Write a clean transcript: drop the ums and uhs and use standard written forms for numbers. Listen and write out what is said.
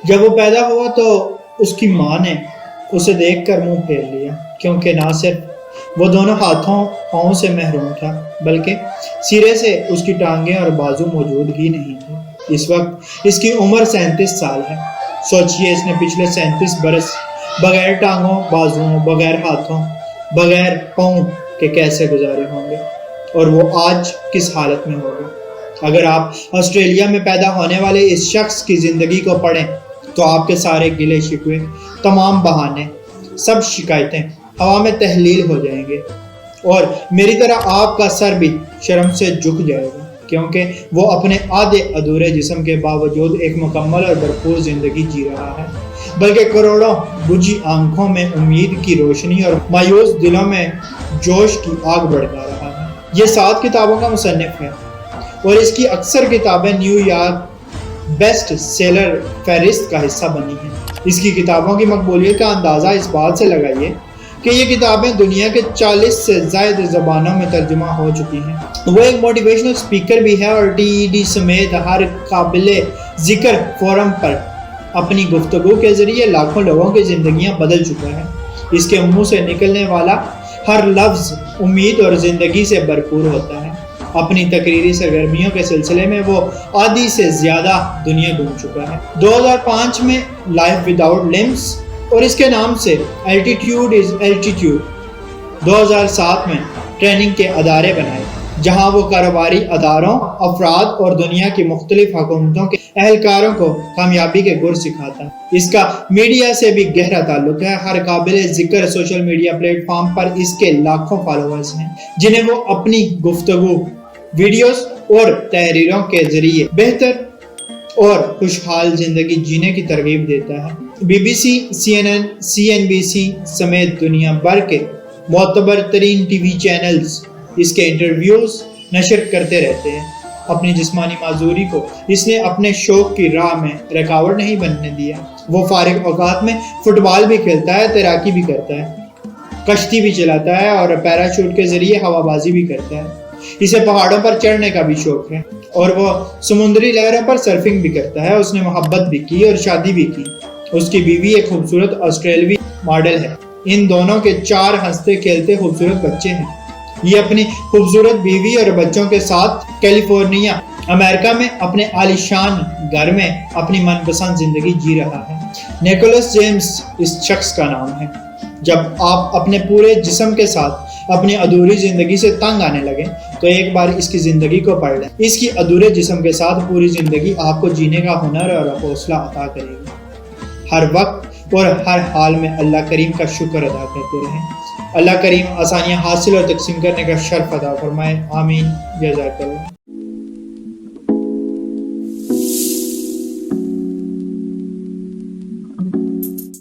جب وہ پیدا ہوا تو اس کی ماں نے اسے دیکھ کر منہ پھیر لیا، کیونکہ نہ صرف وہ دونوں ہاتھوں پاؤں سے محروم تھا بلکہ سرے سے اس کی ٹانگیں اور بازو موجود ہی نہیں تھے۔ اس وقت اس کی عمر 37 سال ہے۔ سوچئے اس نے پچھلے 37 برس بغیر ٹانگوں، بازوؤں، بغیر ہاتھوں، بغیر پاؤں کے کیسے گزارے ہوں گے، اور وہ آج کس حالت میں ہوگا۔ اگر آپ آسٹریلیا میں پیدا ہونے والے اس شخص کی زندگی کو پڑھیں تو آپ کے سارے گلے شکوے، تمام بہانے، سب شکایتیں ہوا میں تحلیل ہو جائیں گے، اور میری طرح آپ کا سر بھی شرم سے جھک جائے گا، کیونکہ وہ اپنے آدھے ادھورے جسم کے باوجود ایک مکمل اور بھرپور زندگی جی رہا ہے، بلکہ کروڑوں بجھی آنکھوں میں امید کی روشنی اور مایوس دلوں میں جوش کی آگ بھڑکا رہا ہے۔ یہ 7 کتابوں کا مصنف ہے اور اس کی اکثر کتابیں نیو یارک بیسٹ سیلر فہرست کا حصہ بنی ہیں۔ اس کی کتابوں کی مقبولیت کا اندازہ اس بات سے لگائیے کہ یہ کتابیں دنیا کے 40 سے زائد زبانوں میں ترجمہ ہو چکی ہیں۔ وہ ایک موٹیویشنل سپیکر بھی ہے اور TED سمیت ہر قابل ذکر فورم پر اپنی گفتگو کے ذریعے لاکھوں لوگوں کی زندگیاں بدل چکا ہے۔ اس کے منہ سے نکلنے والا ہر لفظ امید اور زندگی سے بھرپور ہوتا ہے۔ اپنی تقریری سرگرمیوں کے سلسلے میں وہ آدھی سے زیادہ دنیا گھوم چکا ہے۔ 2005 میں لائف وداؤٹ لمبس اور اس کے نام سے الٹیٹیوڈ از الٹیٹیوڈ، 2007 میں ٹریننگ کے ادارے بنائے جہاں وہ کاروباری اداروں، افراد اور دنیا کی مختلف حکومتوں کے اہلکاروں کو کامیابی کے گر سکھاتا ہے۔ اس کا میڈیا سے بھی گہرا تعلق ہے۔ ہر قابل ذکر سوشل میڈیا پلیٹ فارم پر اس کے لاکھوں فالوورز ہیں جنہیں وہ اپنی گفتگو، ویڈیوز اور تحریروں کے ذریعے بہتر اور خوشحال زندگی جینے کی ترغیب دیتا ہے۔ BBC، CNN، CNBC سمیت دنیا بھر کے معتبر ترین ٹی وی چینلز اس کے انٹرویوز نشر کرتے رہتے ہیں۔ اپنی جسمانی معذوری کو اس نے اپنے شوق کی راہ میں رکاوٹ نہیں بننے دیا۔ وہ فارغ اوقات میں فٹ بال بھی کھیلتا ہے، تیراکی بھی کرتا ہے، کشتی بھی چلاتا ہے اور پیراشوٹ کے ذریعے ہوا بازی بھی کرتا ہے۔ اسے پہاڑوں پر چڑھنے کا بھی شوق ہے اور وہ سمندری لہروں پر سرفنگ بھی کرتا ہے۔ اس نے محبت بھی کی اور شادی بھی کی۔ اس کی بیوی ایک خوبصورت آسٹریلوی ماڈل ہے۔ ان دونوں کے 4 ہنستے کھیلتے خوبصورت بچے ہیں۔ یہ اپنی خوبصورت بیوی اور بچوں کے ساتھ کیلیفورنیا، امریکہ میں اپنے عالیشان گھر میں اپنی من پسند زندگی جی رہا ہے۔ نیکولس جیمز اس شخص کا نام ہے۔ جب آپ اپنے پورے جسم کے ساتھ اپنی ادھوری زندگی سے تنگ آنے لگیں تو ایک بار اس کی زندگی کو پڑھ لیں۔ اس کی ادھورے جسم کے ساتھ پوری زندگی آپ کو جینے کا ہنر اور حوصلہ عطا کرے گی۔ ہر وقت اور ہر حال میں اللہ کریم کا شکر ادا کرتے رہیں۔ اللہ کریم آسانیاں حاصل اور تقسیم کرنے کا شرف عطا فرمائے۔ آمین۔ جزاک اللہ۔